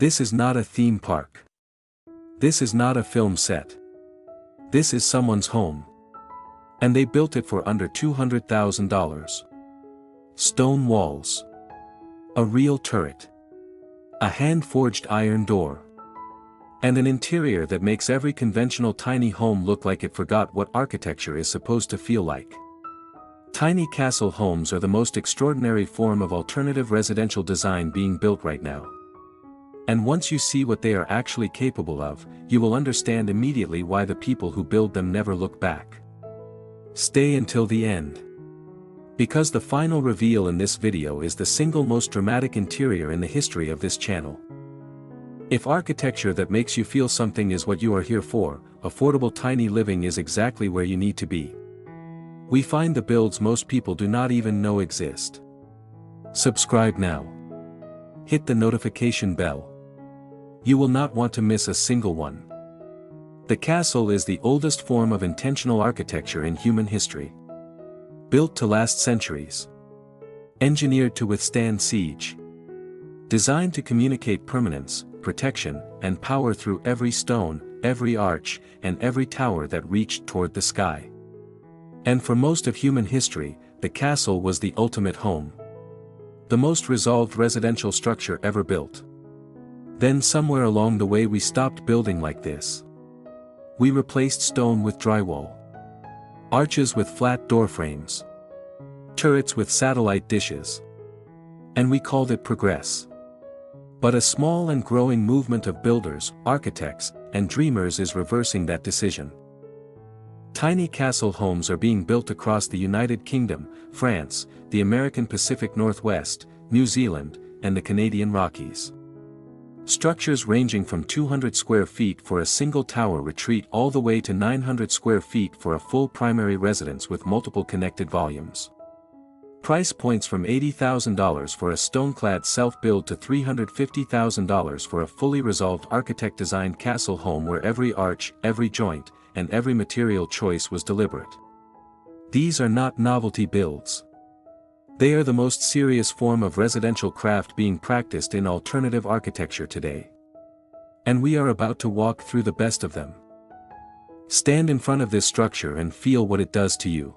This is not a theme park. This is not a film set. This is someone's home. And they built it for under $200,000. Stone walls. A real turret. A hand-forged iron door. And an interior that makes every conventional tiny home look like it forgot what architecture is supposed to feel like. Tiny castle homes are the most extraordinary form of alternative residential design being built right now. And once you see what they are actually capable of, you will understand immediately why the people who build them never look back. Stay until the end. Because the final reveal in this video is the single most dramatic interior in the history of this channel. If architecture that makes you feel something is what you are here for, affordable tiny living is exactly where you need to be. We find the builds most people do not even know exist. Subscribe now. Hit the notification bell. You will not want to miss a single one. The castle is the oldest form of intentional architecture in human history. Built to last centuries. Engineered to withstand siege. Designed to communicate permanence, protection, and power through every stone, every arch, and every tower that reached toward the sky. And for most of human history, the castle was the ultimate home. The most resolved residential structure ever built. Then somewhere along the way we stopped building like this. We replaced stone with drywall. Arches with flat door frames. Turrets with satellite dishes. And we called it progress. But a small and growing movement of builders, architects, and dreamers is reversing that decision. Tiny castle homes are being built across the United Kingdom, France, the American Pacific Northwest, New Zealand, and the Canadian Rockies. Structures ranging from 200 square feet for a single tower retreat all the way to 900 square feet for a full primary residence with multiple connected volumes. Price points from $80,000 for a stone-clad self-build to $350,000 for a fully resolved architect-designed castle home where every arch, every joint, and every material choice was deliberate. These are not novelty builds. They are the most serious form of residential craft being practiced in alternative architecture today. And we are about to walk through the best of them. Stand in front of this structure and feel what it does to you.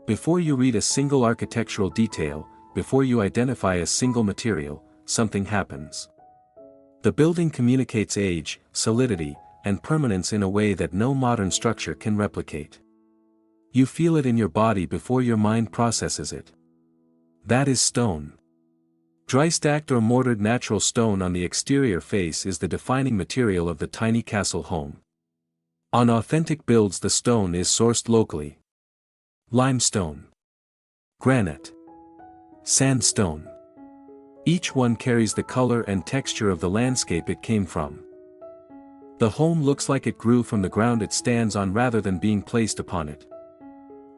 Before you read a single architectural detail, before you identify a single material, something happens. The building communicates age, solidity, and permanence in a way that no modern structure can replicate. You feel it in your body before your mind processes it. That is stone. Dry stacked or mortared natural stone on the exterior face is the defining material of the tiny castle home. On authentic builds the stone is sourced locally. Limestone. Granite. Sandstone. Each one carries the color and texture of the landscape it came from. The home looks like it grew from the ground it stands on rather than being placed upon it.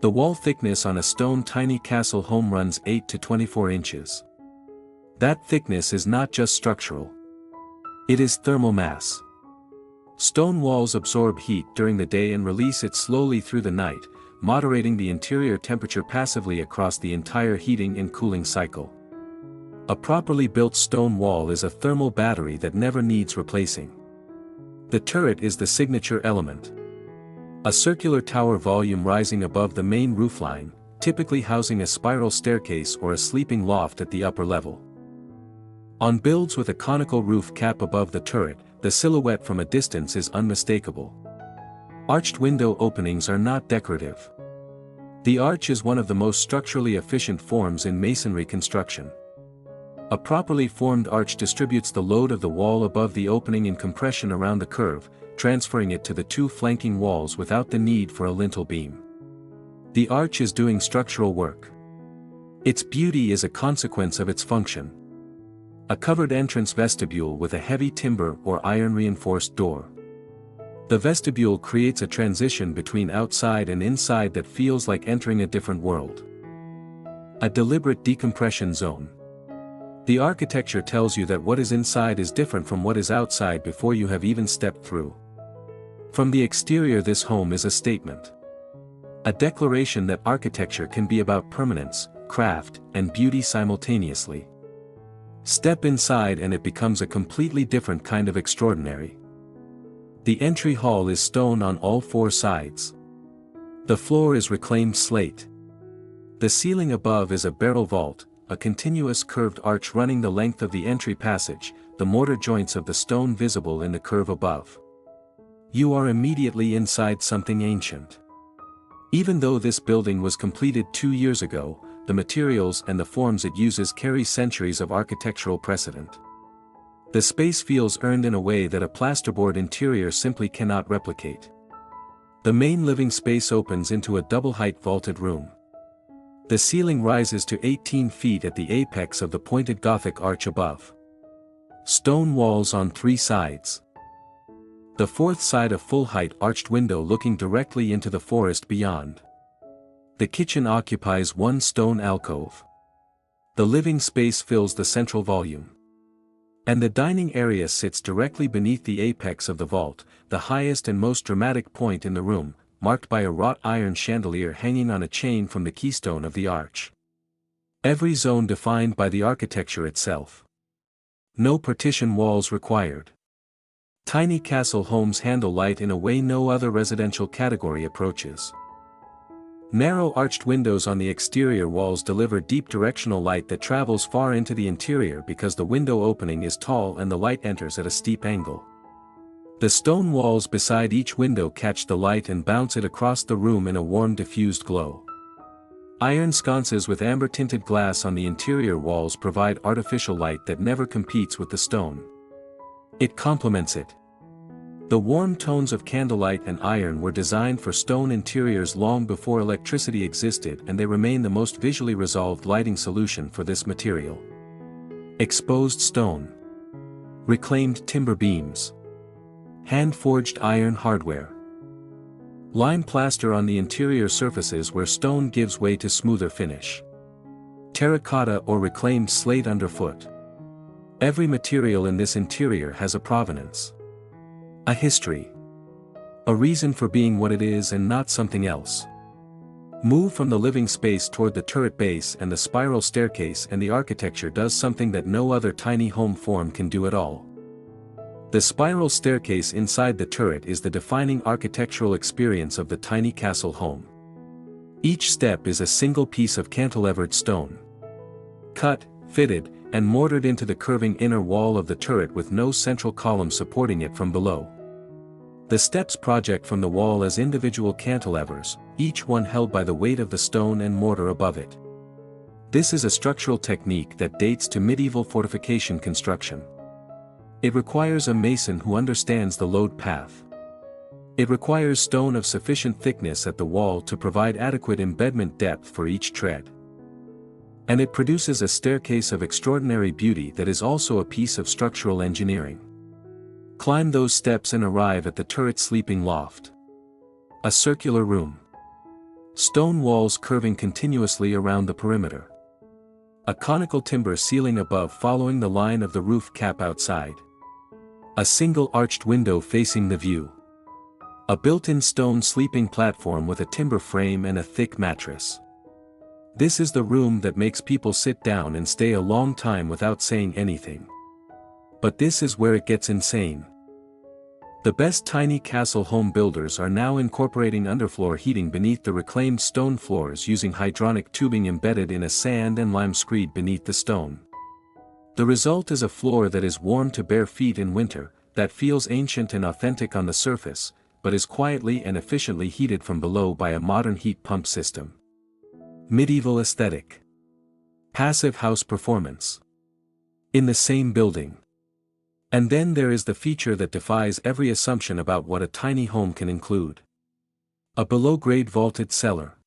The wall thickness on a stone tiny castle home runs 8 to 24 inches. That thickness is not just structural. It is thermal mass. Stone walls absorb heat during the day and release it slowly through the night, moderating the interior temperature passively across the entire heating and cooling cycle. A properly built stone wall is a thermal battery that never needs replacing. The turret is the signature element. A circular tower volume rising above the main roofline, typically housing a spiral staircase or a sleeping loft at the upper level. On builds with a conical roof cap above the turret, the silhouette from a distance is unmistakable. Arched window openings are not decorative. The arch is one of the most structurally efficient forms in masonry construction. A properly formed arch distributes the load of the wall above the opening in compression around the curve, transferring it to the two flanking walls without the need for a lintel beam. The arch is doing structural work. Its beauty is a consequence of its function. A covered entrance vestibule with a heavy timber or iron-reinforced door. The vestibule creates a transition between outside and inside that feels like entering a different world. A deliberate decompression zone. The architecture tells you that what is inside is different from what is outside before you have even stepped through. From the exterior, this home is a statement. A declaration that architecture can be about permanence, craft, and beauty simultaneously. Step inside and it becomes a completely different kind of extraordinary. The entry hall is stone on all four sides. The floor is reclaimed slate. The ceiling above is a barrel vault, a continuous curved arch running the length of the entry passage, the mortar joints of the stone visible in the curve above. You are immediately inside something ancient. Even though this building was completed 2 years ago, the materials and the forms it uses carry centuries of architectural precedent. The space feels earned in a way that a plasterboard interior simply cannot replicate. The main living space opens into a double-height vaulted room. The ceiling rises to 18 feet at the apex of the pointed Gothic arch above. Stone walls on 3 sides. The fourth side a full-height arched window looking directly into the forest beyond. The kitchen occupies one stone alcove. The living space fills the central volume. And the dining area sits directly beneath the apex of the vault, the highest and most dramatic point in the room, marked by a wrought iron chandelier hanging on a chain from the keystone of the arch. Every zone defined by the architecture itself. No partition walls required. Tiny castle homes handle light in a way no other residential category approaches. Narrow arched windows on the exterior walls deliver deep directional light that travels far into the interior because the window opening is tall and the light enters at a steep angle. The stone walls beside each window catch the light and bounce it across the room in a warm diffused glow. Iron sconces with amber-tinted glass on the interior walls provide artificial light that never competes with the stone. It complements it. The warm tones of candlelight and iron were designed for stone interiors long before electricity existed, and they remain the most visually resolved lighting solution for this material. Exposed stone. Reclaimed timber beams. Hand-forged iron hardware. Lime plaster on the interior surfaces where stone gives way to smoother finish. Terracotta or reclaimed slate underfoot. Every material in this interior has a provenance. A history. A reason for being what it is and not something else. Move from the living space toward the turret base and the spiral staircase and the architecture does something that no other tiny home form can do at all. The spiral staircase inside the turret is the defining architectural experience of the tiny castle home. Each step is a single piece of cantilevered stone. Cut, fitted, and mortared into the curving inner wall of the turret with no central column supporting it from below. The steps project from the wall as individual cantilevers, each one held by the weight of the stone and mortar above it. This is a structural technique that dates to medieval fortification construction. It requires a mason who understands the load path. It requires stone of sufficient thickness at the wall to provide adequate embedment depth for each tread. And it produces a staircase of extraordinary beauty that is also a piece of structural engineering. Climb those steps and arrive at the turret sleeping loft. A circular room. Stone walls curving continuously around the perimeter. A conical timber ceiling above following the line of the roof cap outside. A single arched window facing the view. A built-in stone sleeping platform with a timber frame and a thick mattress. This is the room that makes people sit down and stay a long time without saying anything. But this is where it gets insane. The best tiny castle home builders are now incorporating underfloor heating beneath the reclaimed stone floors using hydronic tubing embedded in a sand and lime screed beneath the stone. The result is a floor that is warm to bare feet in winter, that feels ancient and authentic on the surface, but is quietly and efficiently heated from below by a modern heat pump system. Medieval aesthetic. Passive house performance. In the same building. And then there is the feature that defies every assumption about what a tiny home can include. A below-grade vaulted cellar.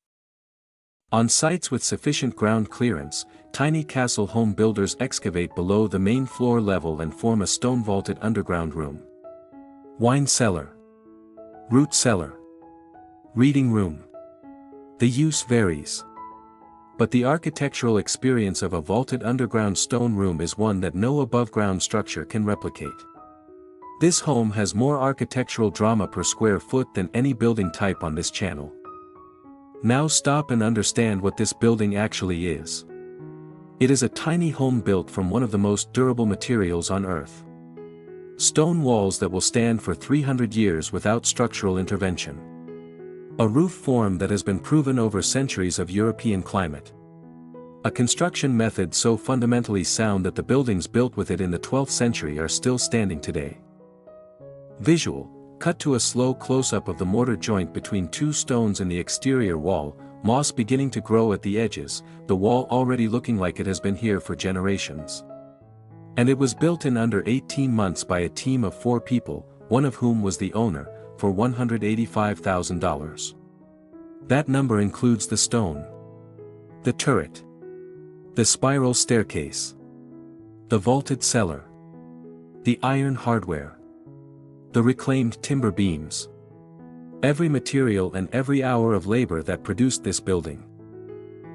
On sites with sufficient ground clearance, tiny castle home builders excavate below the main floor level and form a stone-vaulted underground room. Wine cellar. Root cellar. Reading room. The use varies. But the architectural experience of a vaulted underground stone room is one that no above-ground structure can replicate. This home has more architectural drama per square foot than any building type on this channel. Now stop and understand what this building actually is. It is a tiny home built from one of the most durable materials on Earth. Stone walls that will stand for 300 years without structural intervention. A roof form that has been proven over centuries of European climate. A construction method so fundamentally sound that the buildings built with it in the 12th century are still standing today. Visual, cut to a slow close-up of the mortar joint between two stones in the exterior wall, moss beginning to grow at the edges, the wall already looking like it has been here for generations. And it was built in under 18 months by a team of 4 people, one of whom was the owner, for $185,000. That number includes the stone, the turret, the spiral staircase, the vaulted cellar, the iron hardware, the reclaimed timber beams. Every material and every hour of labor that produced this building.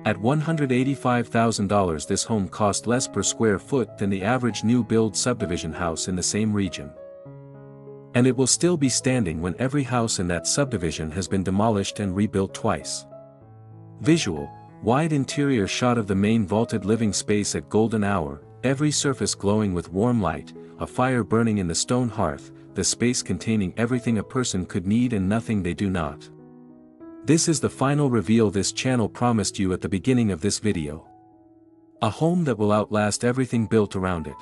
At $185,000 this home cost less per square foot than the average new build subdivision house in the same region. And it will still be standing when every house in that subdivision has been demolished and rebuilt twice. Visual, wide interior shot of the main vaulted living space at golden hour, every surface glowing with warm light, a fire burning in the stone hearth, the space containing everything a person could need and nothing they do not. This is the final reveal this channel promised you at the beginning of this video. A home that will outlast everything built around it.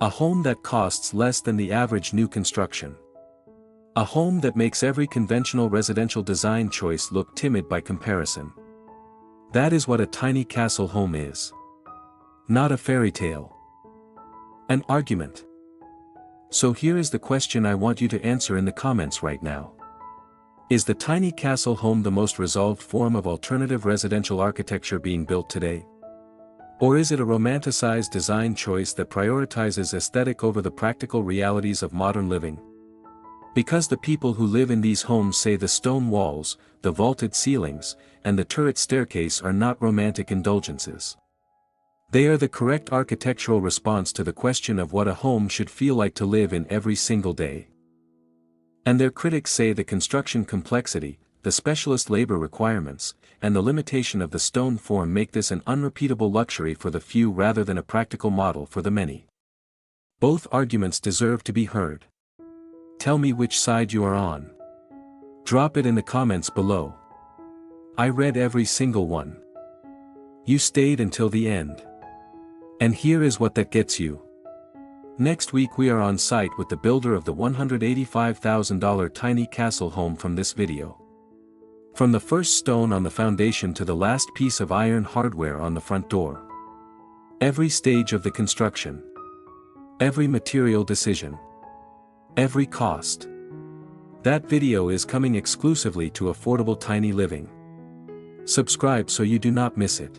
A home that costs less than the average new construction. A home that makes every conventional residential design choice look timid by comparison. That is what a tiny castle home is. Not a fairy tale. An argument. So here is the question I want you to answer in the comments right now. Is the tiny castle home the most resolved form of alternative residential architecture being built today? Or is it a romanticized design choice that prioritizes aesthetic over the practical realities of modern living? Because the people who live in these homes say the stone walls, the vaulted ceilings, and the turret staircase are not romantic indulgences. They are the correct architectural response to the question of what a home should feel like to live in every single day. And their critics say the construction complexity, the specialist labor requirements, and the limitation of the stone form make this an unrepeatable luxury for the few rather than a practical model for the many. Both arguments deserve to be heard. Tell me which side you are on. Drop it in the comments below. I read every single one. You stayed until the end. And here is what that gets you. Next week we are on site with the builder of the $185,000 tiny castle home from this video. From the first stone on the foundation to the last piece of iron hardware on the front door. Every stage of the construction. Every material decision. Every cost. That video is coming exclusively to Affordable Tiny Living. Subscribe so you do not miss it.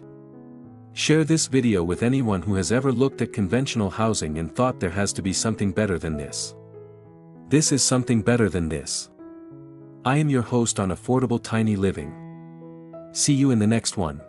Share this video with anyone who has ever looked at conventional housing and thought there has to be something better than this. This is something better than this. I am your host on Affordable Tiny Living. See you in the next one.